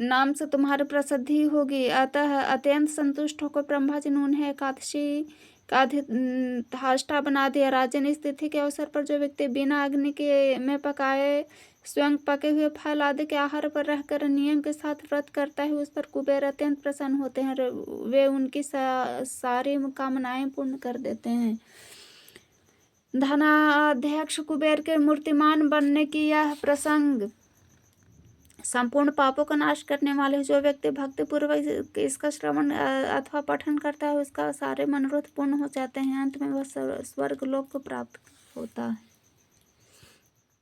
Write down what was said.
नाम से तुम्हारी प्रसिद्धि होगी। अतः अत्यंत संतुष्ट होकर ब्रह्मा जी ने उन्हें एकादशी का अधिष्ठाता बना दिया। राजन, इस तिथि के अवसर पर जो व्यक्ति बिना अग्नि के में पकाए स्वयं पके हुए फल आदि के आहार पर रहकर नियम के साथ व्रत करता है, उस पर कुबेर अत्यंत प्रसन्न होते हैं। वे उनकी सारी कामनाएं पूर्ण कर देते हैं। धनाध्यक्ष कुबेर के मूर्तिमान बनने की यह प्रसंग संपूर्ण पापों का नाश करने वाले। जो व्यक्ति भक्ति पूर्वक इसका श्रवण अथवा पठन करता है, उसका सारे मनोरथ पूर्ण हो जाते हैं। अंत में वह स्वर्ग लोक को प्राप्त होता है।